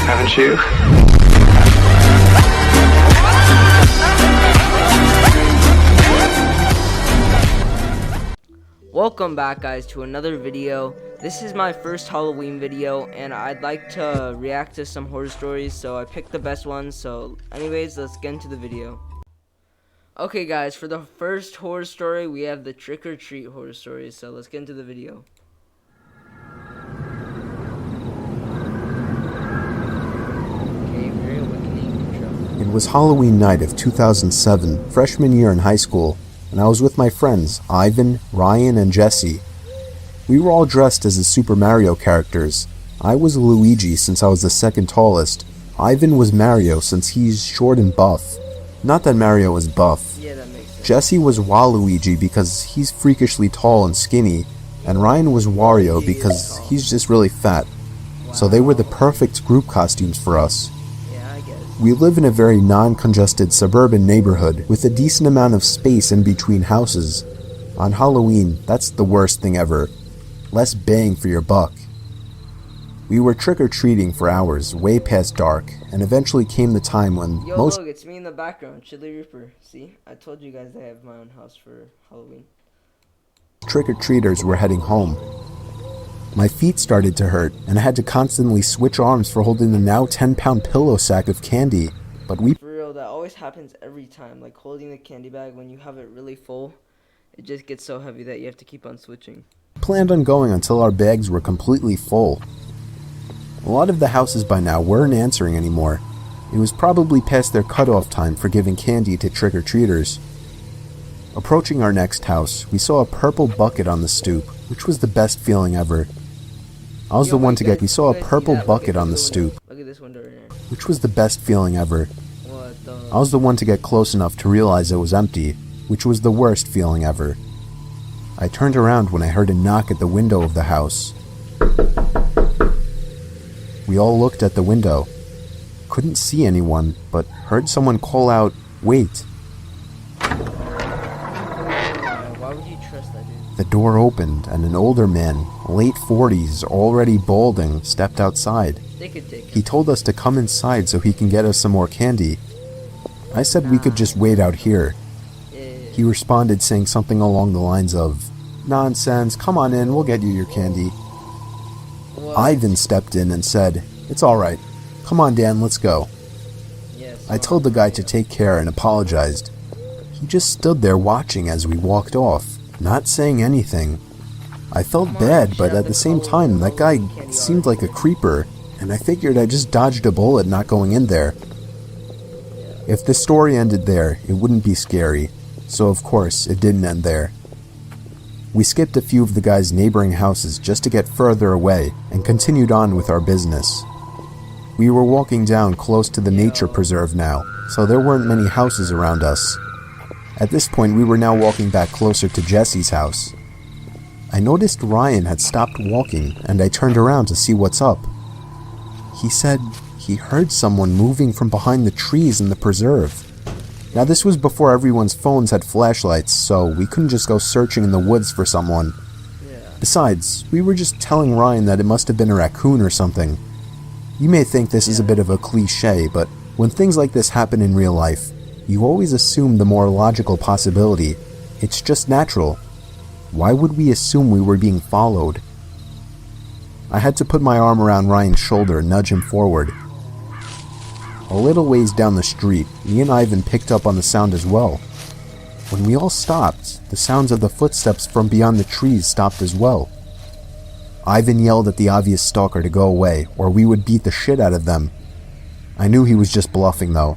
Haven't you? Welcome back, guys, to another video. This is my first Halloween video, and I'd like to react to some horror stories, so I picked the best ones. So anyways, let's get into the video. Okay, guys, for the first horror story, we have the trick or treat horror story, so let's get into the video. Okay, very awakening intro. It was Halloween night of 2007, freshman year in high school, and I was with my friends, Ivan, Ryan, and Jesse. We were all dressed as the Super Mario characters. I was Luigi since I was the second tallest. Ivan was Mario since he's short and buff. Not that Mario was buff. Yeah, that makes sense. Jesse was Waluigi because he's freakishly tall and skinny, and Ryan was Wario because he's just really fat. So they were the perfect group costumes for us. Yeah, I guess. We live in a very non-congested suburban neighborhood with a decent amount of space in between houses. On Halloween, that's the worst thing ever. Less bang for your buck. We were trick-or-treating for hours, way past dark, and eventually came the time when Yo, most look, it's me in the background, Chili Reaper. See? I told you guys I have my own house for Halloween. trick-or-treaters were heading home. My feet started to hurt, and I had to constantly switch arms for holding the now 10-pound pillow sack of candy, but we For real, that always happens every time. Like holding the candy bag when you have it really full, it just gets so heavy that you have to keep on switching. planned on going until our bags were completely full. A lot of the houses by now weren't answering anymore. It was probably past their cutoff time for giving candy to trick-or-treaters. Approaching our next house, we saw a purple bucket on the stoop, which was the best feeling ever. I was Yo, the one wait, to get. guys, We saw you a guys see purple that? Look bucket at on the this stoop, window. Look at this window right here. which was the best feeling ever. What the? I was the one to get close enough to realize it was empty, which was the worst feeling ever. I turned around when I heard a knock at the window of the house. We all looked at the window. Couldn't see anyone, but heard someone call out, "Wait." Why would you trust that dude? The door opened and an older man, late 40s, already balding, stepped outside. They could take He it. told us to come inside so he can get us some more candy. I said we could just wait out here. He responded saying something along the lines of, "Nonsense, come on in, we'll get you your candy." What? Ivan stepped in and said, "It's alright. Come on, Dan, let's go." Yes. I told the guy to take care and apologized. He just stood there watching as we walked off, not saying anything. I felt bad, but at the same time, that guy seemed like a creeper, and I figured I just dodged a bullet not going in there. If the story ended there, it wouldn't be scary, so of course, it didn't end there. We skipped a few of the guy's neighboring houses just to get further away and continued on with our business. We were walking down close to the nature preserve now, so there weren't many houses around us. At this point, we were now walking back closer to Jesse's house. I noticed Ryan had stopped walking, and I turned around to see what's up. He said he heard someone moving from behind the trees in the preserve. Now, this was before everyone's phones had flashlights, so we couldn't just go searching in the woods for someone. Yeah. Besides, we were just telling Ryan that it must have been a raccoon or something. You may think this is a bit of a cliche, but when things like this happen in real life, you always assume the more logical possibility. It's just natural. Why would we assume we were being followed? I had to put my arm around Ryan's shoulder and nudge him forward. A little ways down the street, me and Ivan picked up on the sound as well. When we all stopped, the sounds of the footsteps from beyond the trees stopped as well. Ivan yelled at the obvious stalker to go away, or we would beat the shit out of them. I knew he was just bluffing, though.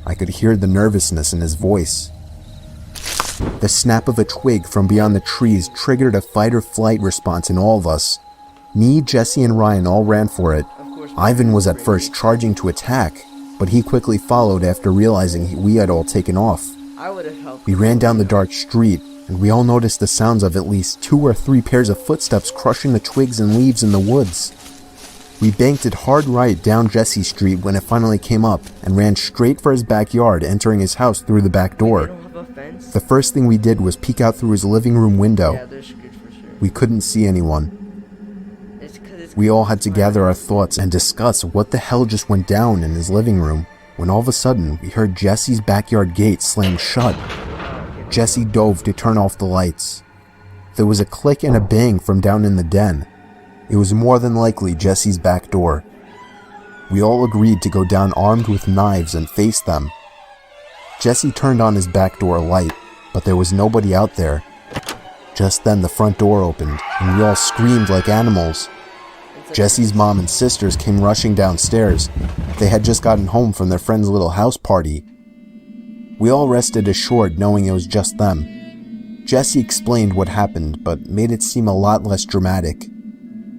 I could hear the nervousness in his voice. The snap of a twig from beyond the trees triggered a fight-or-flight response in all of us. Me, Jesse, and Ryan all ran for it. Of course. Ivan was at first charging to attack, but he quickly followed after realizing we had all taken off. I would have helped. We ran down the dark street, and we all noticed the sounds of at least 2 or 3 pairs of footsteps crushing the twigs and leaves in the woods. We banked it hard right down Jesse Street when it finally came up, and ran straight for his backyard, entering his house through the back They door. don't have a fence. The first thing we did was peek out through his living room window. Yeah, they're screwed for sure. We couldn't see anyone. It's because it's We all had to gather our thoughts and discuss what the hell just went down in his living room, when all of a sudden we heard Jesse's backyard gate slam shut. Jesse dove to turn off the lights. There was a click and a bang from down in the den. It was more than likely Jesse's back door. We all agreed to go down armed with knives and face them. Jesse turned on his back door light, but there was nobody out there. Just then the front door opened, and we all screamed like animals. Jesse's mom and sisters came rushing downstairs. They had just gotten home from their friend's little house party. We all rested assured knowing it was just them. Jesse explained what happened, but made it seem a lot less dramatic.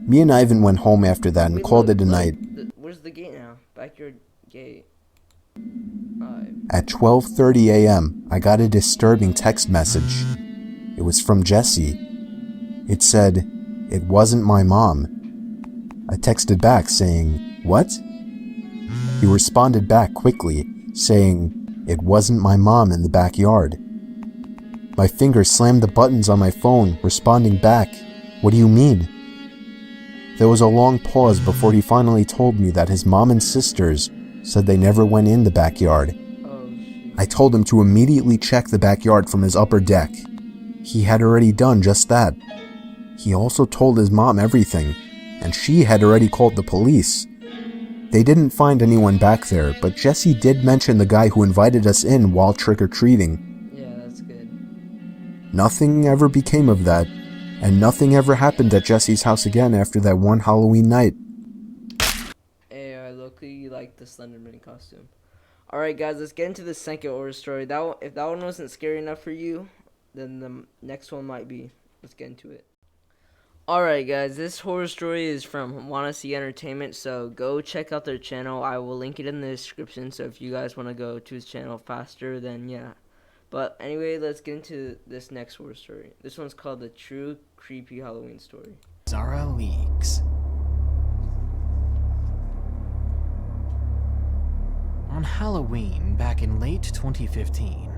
Me and Ivan went home after that and called it a night. Where's the gate now? Backyard gate. At 12:30 a.m., I got a disturbing text message. It was from Jesse. It said, "It wasn't my mom." I texted back saying, "What?" He responded back quickly, saying, "It wasn't my mom in the backyard." My fingers slammed the buttons on my phone, responding back, "What do you mean?" There was a long pause before he finally told me that his mom and sisters said they never went in the backyard. I told him to immediately check the backyard from his upper deck. He had already done just that. He also told his mom everything, and she had already called the police. They didn't find anyone back there, but Jesse did mention the guy who invited us in while trick-or-treating. Yeah, that's good. Nothing ever became of that, and nothing ever happened at Jesse's house again after that one Halloween night. Hey, I low-key like the Slenderman costume. Alright guys, let's get into the second horror story. If that one wasn't scary enough for you, then the next one might be. Let's get into it. Alright guys, this horror story is from Wanna See Entertainment, so go check out their channel. I will link it in the description, so if you guys want to go to his channel faster, then yeah. But anyway, let's get into this next horror story. This one's called The True Creepy Halloween Story. Zara Leaks. On Halloween, back in late 2015,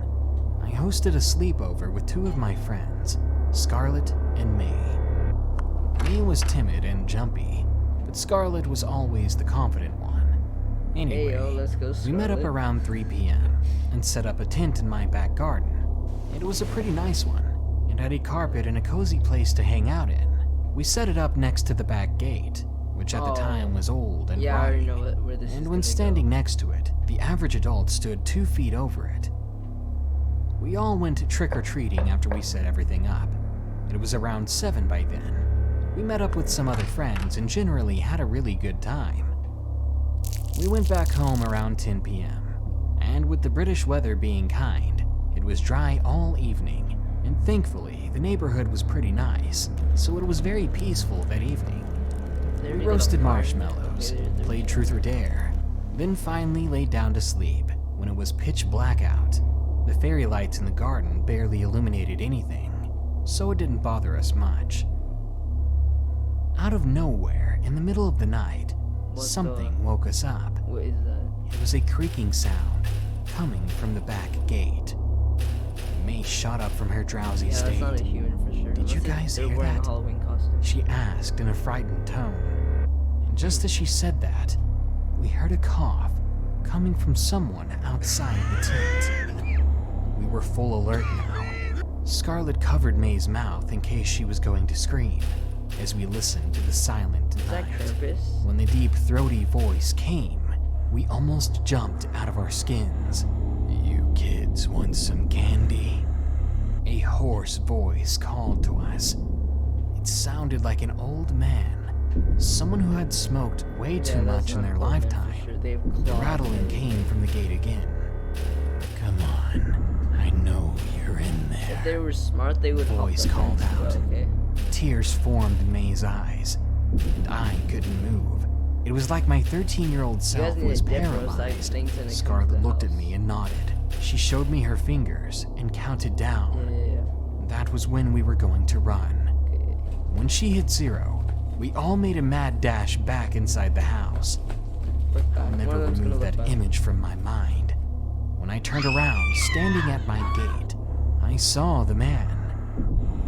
I hosted a sleepover with two of my friends, Scarlett and May. May was timid and jumpy, but Scarlett was always the confident one. Anyway, Hey, yo, let's go, we met up Scarlett. around 3 p.m. and set up a tent in my back garden. It was a pretty nice one, and had a carpet and a cozy place to hang out in. We set it up next to the back gate, which at the time was old and Yeah, I already rotting. know where this is And gonna when go. standing next to it, the average adult stood 2 feet over it. We all went trick-or-treating after we set everything up. It was around 7 by then. We met up with some other friends and generally had a really good time. We went back home around 10 p.m. And with the British weather being kind, it was dry all evening, and thankfully the neighborhood was pretty nice, so it was very peaceful that evening. There We you go. roasted marshmallows, Okay, there played you Truth or Dare, then finally laid down to sleep when it was pitch black out. The fairy lights in the garden barely illuminated anything, so it didn't bother us much. Out of nowhere, in the middle of the night, What something woke us up. What is that? It was a creaking sound coming from the back gate. May shot up from her drowsy Yeah, that's state. not a human for sure. Did you Unless guys they're hear wearing that? a Halloween costume. She asked in a frightened tone. And just as she said that, we heard a cough coming from someone outside the tent. We were full alert now. Scarlett covered May's mouth in case she was going to scream as we listened to the silent Is that night. Krampus? When the deep, throaty voice came, we almost jumped out of our skins. "You kids want some candy?" A hoarse voice called to us. It sounded like an old man, someone who had smoked way too Yeah, that's much in not their Halloween for lifetime. sure. They have The claws rattling and- came from the gate again. "Come on, I know you're in If they there." were smart, they would help Voice us, called but out. Okay. Tears formed in May's eyes, and I couldn't move. It was like my 13-year-old You guys self need was to dip those like paralyzed. things in the Scarlett looked at house. me and nodded. She showed me her fingers and counted down. Yeah. That was when we were going to run. Okay. When she hit 0, we all made a mad dash back inside the house. Look I'll back. One never of them's gonna remove look that back. image from my mind. When I turned around, standing at my gate, I saw the man.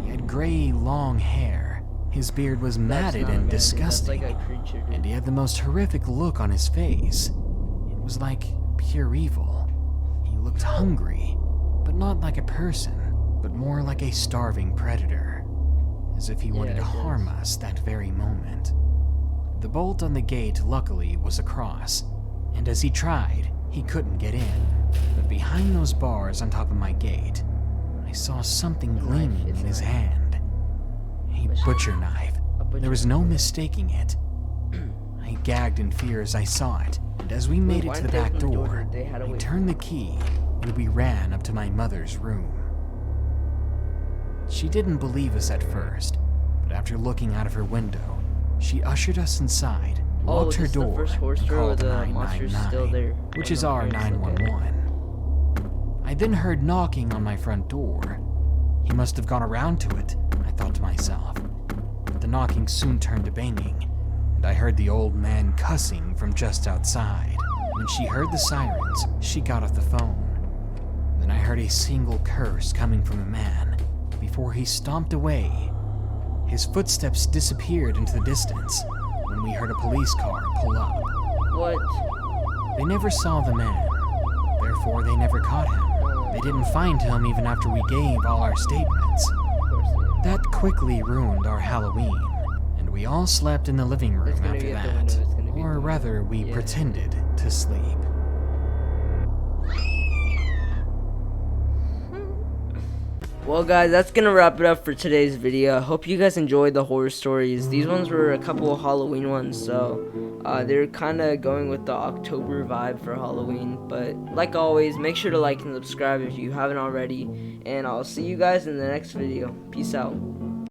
He had gray, long hair, His beard was That's matted not a and mantis, disgusting, That's like a creature, dude. and he had the most horrific look on his face. It was like pure evil. He looked hungry, but not like a person, but more like a starving predator, as if he wanted to harm us that very moment. The bolt on the gate, luckily, was across, and as he tried, he couldn't get in. But behind those bars on top of my gate, I saw something gleaming in his hand. A butcher knife. There was no mistaking it. I gagged in fear as I saw it, and as we made it to the back door, I turned the key, and we ran up to my mother's room. She didn't believe us at first, but after looking out of her window, she ushered us inside, locked her door, and called the monster's still 999, there. which Oh, is no, our okay. 911. I then heard knocking on my front door. He must have gone around to it, I thought to myself. But the knocking soon turned to banging, and I heard the old man cussing from just outside. When she heard the sirens, she got off the phone. Then I heard a single curse coming from the man before he stomped away. His footsteps disappeared into the distance when we heard a police car pull up. What? They never saw the man, therefore they never caught him. They didn't find him even after we gave all our statements. Of course. That quickly ruined our Halloween, and we all slept in the living room It's gonna after be at the that. window, it's gonna be at Or the rather, we Yeah. pretended to sleep. Well guys, that's gonna wrap it up for today's video. I hope you guys enjoyed the horror stories. These ones were a couple of Halloween ones, so they're kind of going with the October vibe for Halloween. But like always, make sure to like and subscribe if you haven't already, and I'll see you guys in the next video. Peace out.